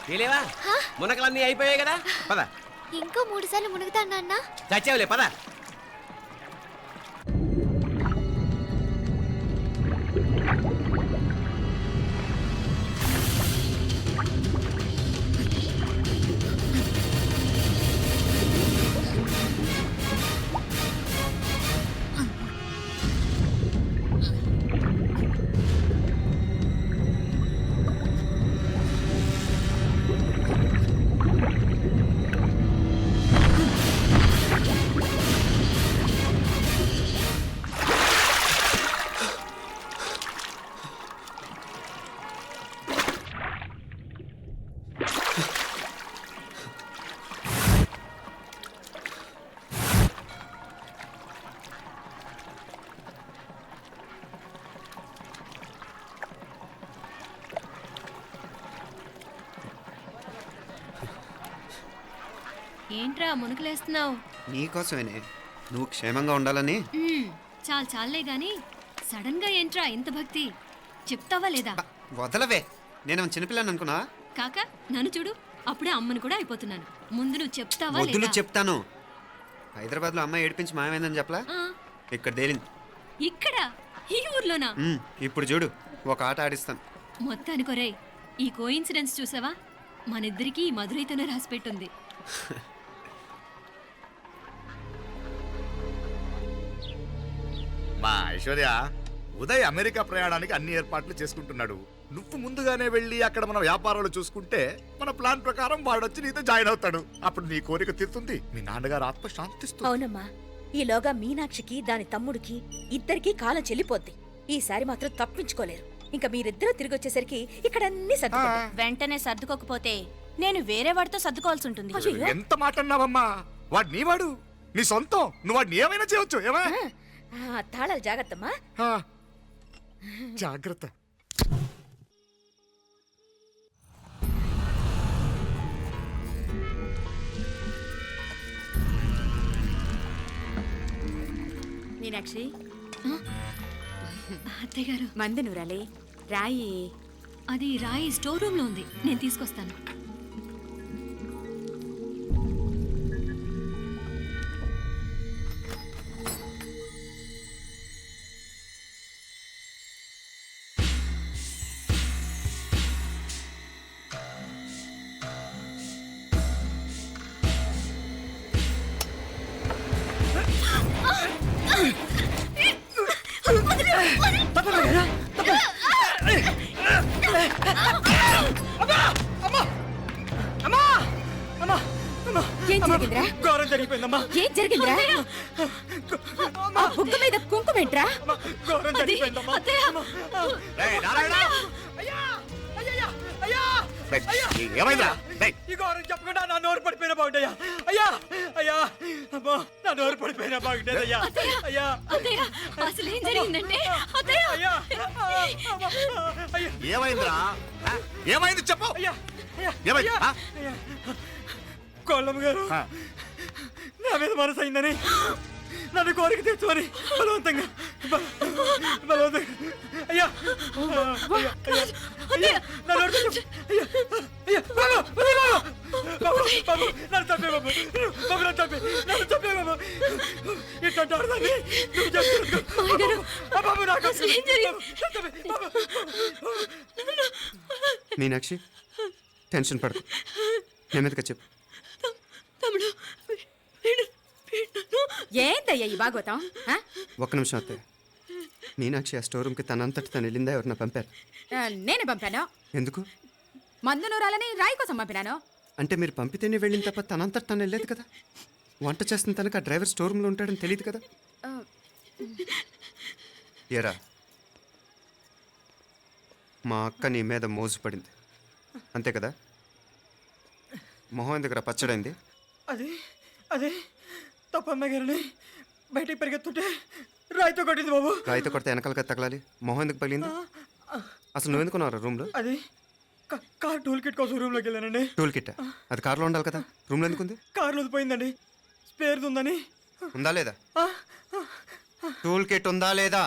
తెలియవా మునకలన్నీ అయిపోయాయి కదా పద. ఇంకో 3 సార్లు మునుగుతా నాన్న. చచ్చావులే పద. ఏంట్రా మునుకులేస్తున్నావు? నీకోసమేనే, నువ్వు క్షేమంగా ఉండాలని. చాలే గాని సడన్ గా ఏంట్రా ఇంత భక్తి? చెప్తావా లేదా? వదలవే, నేను చిన్నపిల్లని అనుకున్నా. కాక నన్ను చూడు, అప్పుడే అమ్మని కూడా అయిపోతున్నాను. ముందు నువ్వు చెప్తావా వద్దులు లేదా? చెప్తాను. హైదరాబాద్ లో అమ్మాయి ఏడిపించి మాయమైందని చెప్పలా, ఇక్కడ తేలింది. ఇక్కడ ఈ ఊర్లోనా? ఇప్పుడు చూడు, ఒక ఆట ఆడిస్తాను. మొత్తానికి ఒరేయ్, ఈ కోయిన్సిడెన్స్ చూసావా? మనిద్దరికి ఈ మధురైతోనే రాసిపెట్టుంది. మా ఐశ్వర్య, ఉదయ్ అమెరికా ప్రయాణానికి అన్ని ఏర్పాట్లు చేసుకుంటున్నాడు. నువ్వు ముందుగానే వెళ్ళి అక్కడ మన వ్యాపారాలు చూసుకుంటే మన ప్లాన్ ప్రకారం వాడొచ్చి నీతో జాయిన్ అవుతాడు. అప్పుడు నీ కోరిక తీరుతుంది, మీ నాన్నగారు ఆత్మ శాంతిస్తుంది. అవునమ్మా, ఈలోగా మీనాక్షికి దాని తమ్ముడికి ఇద్దరికీ కాలం చెల్లిపోద్ది. ఈసారి మాత్రం తప్పించుకోలేరు. ఇంకా మీరిద్దరూ తిరిగి వచ్చేసరికి ఇక్కడ అన్ని వెంటనే సర్దుకోకపోతే నేను వేరే వాడితో సర్దుకోవాల్సి ఉంటుంది. ఎంత మాట అన్నావమ్మా? వాడు నీ వాడు, నీ సొంతం. నువ్వు వాడిని ఏమైనా చేయొచ్చు. ఏమా తాళాలు జాగ్రత్తమ్మా. జాగ్రత్త. మీనాక్షి, అత్తయ్య గారు, మందు నూరాలి. రాయి అది రాయి స్టోర్ రూమ్ లో ఉంది, నేను తీసుకొస్తాను. ఏం జరిగిందిరా? ఘోరం జరిగిపోయిందమ్మా. ఏం జరిగిందిరా? ఆ బుగ్గ మీద కుంకుమేంట్రా? ఘోరం జరిగిపోయిందమ్మా. ఏమైందా? ఈ ఘోరం చెప్పకుండా నా నోరు పడిపోయిన బాగుంటాయా? అయ్యా అయ్యా, అమ్మా, నా నోరు పడిపోయిన బాగుంటేదయ్యా. అయ్యా అత్తయ్య, అసలు ఏం జరిగిందంటే అత్తయ్య, అయ్యా అయ్యా, ఏమైందిరా? ఏమైంది చెప్పు. అయ్యా ఏమైంది? అయ్యా, కోళ్ళమ్మ గారు నా మీద మనసు అయిందని నన్ను కోరిక తెచ్చుకొని బలవంతంగా అయ్యా నన్ను చంపే బాబు, నన్ను చంపే బాబు. ఇట్లాంటి ఆడదాన్ని నువ్వు చెప్తావు బాబు. నాకు మీనాక్షి, టెన్షన్ పడకు, నెమ్మదిగా చెప్పు. ఏందయ్యా ఈ బాగోతాం? ఒక్క నిమిషం అత్తయ్య. మీనాక్షి ఆ స్టోర్ రూమ్కి తనంతటి తను వెళ్ళిందా, ఎవరిన పంపారు? నేనే పంపాను. ఎందుకు? మందు నూరాలని రాయి కోసం పంపినాను. అంటే మీరు పంపితేనే వెళ్ళింది తప్ప తనంతటి తను వెళ్ళలేదు కదా. వంట చేస్తున్న తనకు ఆ డ్రైవర్ స్టోర్ రూమ్లో ఉంటాడని తెలియదు కదా. ఏరా, మా అక్క నీ మీద మోజుపడింది అంతే కదా. మొహం దగ్గర పచ్చడైంది. అదే తప్పమ్మ గారిని బయటికి పరిగెత్తుంటే రాయితో కొట్టింది బాబు. రాయితో కొడితే వెనకాలగా తగలాలి, మొహం ఎందుకు పగిలింది? అసలు నువ్వు ఎందుకున్నావు రూమ్లో? అది కార్ టూల్ కిట్ కోసం రూమ్లోకి వెళ్ళానండి. టూల్ కిట్ అది కార్లో ఉండాలి కదా, రూమ్లో ఎందుకుంది? కార్లో పోయిందండి, స్పేర్ ఉందని. ఉందా లేదా? టూల్ కిట్ ఉందా లేదా?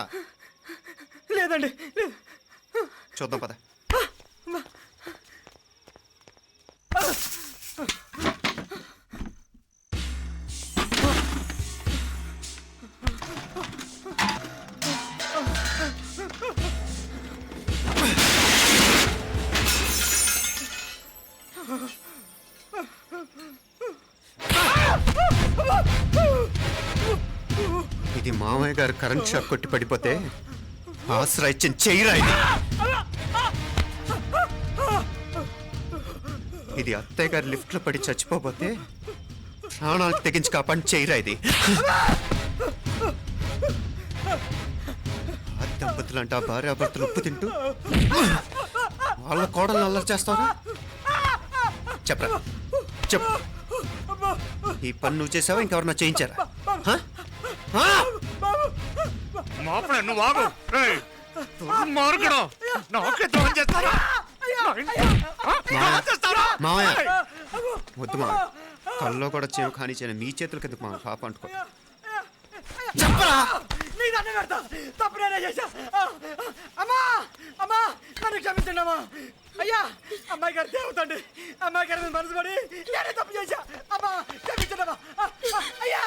లేదండి. చూద్దాం పద. మామయ్య గారు కరెంట్ షాక్ కొట్టి పడిపోతే ఆసరా ఇచ్చిన చెయ్యిరా ఇది. ఇది అత్తయ్య గారు లిఫ్ట్లో పడి చచ్చిపోతే ప్రాణాలకు తెగించి కాపాడి చెయ్యిరా ఇది. ఆ దంపతులంట భార్యాభర్తలు ఉప్పు తింటూ వాళ్ళ కోడలు అల్లరి చేస్తారా? చెప్పరా చెప్పు. ఈ పని నువ్వు చేసావా ఇంకెవరన్నా చేయించారా? హ? హ? మాపడే నువ్వు ఆగు. రేయ్, దుర్మార్గుడు. నాకే ద్రోహం చేస్తారా? మావయ్య వద్దు మావయ్య, కల్లో కూడా చేవు కానీ చేయను మీ చేతుల కింద మా పాప అంటుకో. చెప్పరా? నీ దండ పెడతా, తప్పు నేనే చేశా. అమ్మా అమ్మా నన్ను క్షమించండి అమ్మా. అయ్యా, అమ్మాయి గారు దేవతండి, అమ్మాయి గారి మీద మనసు పడి నేనే తప్పు చేశా. అమ్మా క్షమించండి అమ్మా. అయ్యా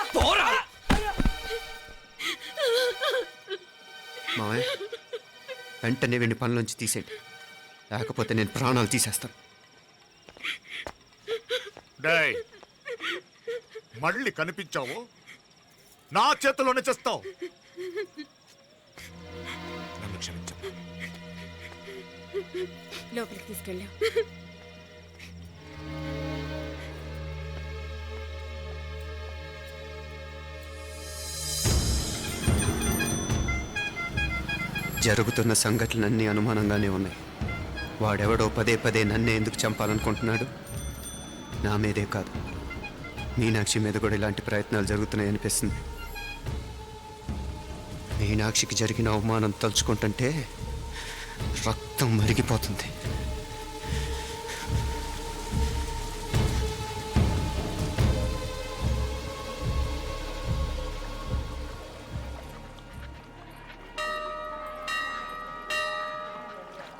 మావయ్య వెంటనే వీడిని పనిలోంచి తీసేయండి, లేకపోతే నేను ప్రాణాలు తీసేస్తాను. డేయ్, మళ్ళీ కనిపించావు నా చేతిలోనే చేస్తావు. నన్ను క్షమించు. లోపలికి తీసుకెళ్ళాం. జరుగుతున్న సంఘటనలన్నీ అనుమానంగానే ఉన్నాయి. వాడెవడో పదే పదే నన్నే ఎందుకు చంపాలనుకుంటున్నాడు? నా మీదే కాదు, మీనాక్షి మీద కూడా ఇలాంటి ప్రయత్నాలు జరుగుతున్నాయి అనిపిస్తుంది. మీనాక్షికి జరిగిన అవమానం తలుచుకుంటుంటే రక్తం మరిగిపోతుంది.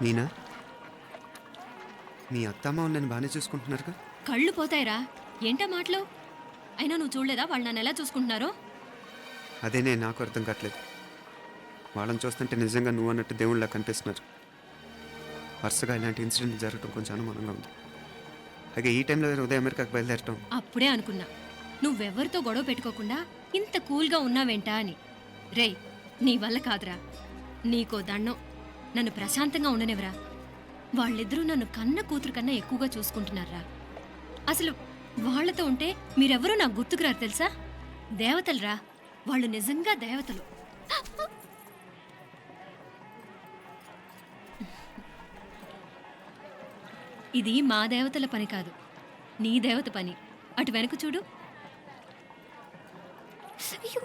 మీనా, మీ అత్తమ్మ నన్ను బాగానే చూసుకుంటున్నారుగా? కళ్ళు పోతాయిరా, ఏంటా మాటలు? అయినా నువ్వు చూడలేదా వాళ్ళు నన్ను ఎలా చూసుకుంటున్నారో? అదేనే నాకు అర్థం కావట్లేదు. వాళ్ళని చూస్తుంటే నిజంగా నువ్వు అన్నట్టు దేవుళ్ళ కనిపిస్తున్నారు. వరుసగా ఇలాంటి ఇన్సిడెంట్ జరగడం కొంచెం అనుమానంగా ఉంది. అలాగే ఈ టైంలో ఉదయం అమెరికాకు బయలుదేరటం. అప్పుడే అనుకున్నా నువ్వెవరితో గొడవ పెట్టుకోకుండా ఇంత కూల్గా ఉన్నావేంటా అని. రేయ్, నీ వల్ల కాదురా, నీకో దండం, నన్ను ప్రశాంతంగా ఉండనివరా. వాళ్ళిద్దరూ నన్ను కన్న కూతురు కన్నా ఎక్కువగా చూసుకుంటున్నారా. అసలు వాళ్లతో ఉంటే మీరెవరూ నాకు గుర్తుకురారు తెలుసా? దేవతలరా, వాళ్ళు నిజంగా దేవతలు. ఇది మా దేవతల పని కాదు, నీ దేవత పని. అటు వెనక చూడు. అయ్యో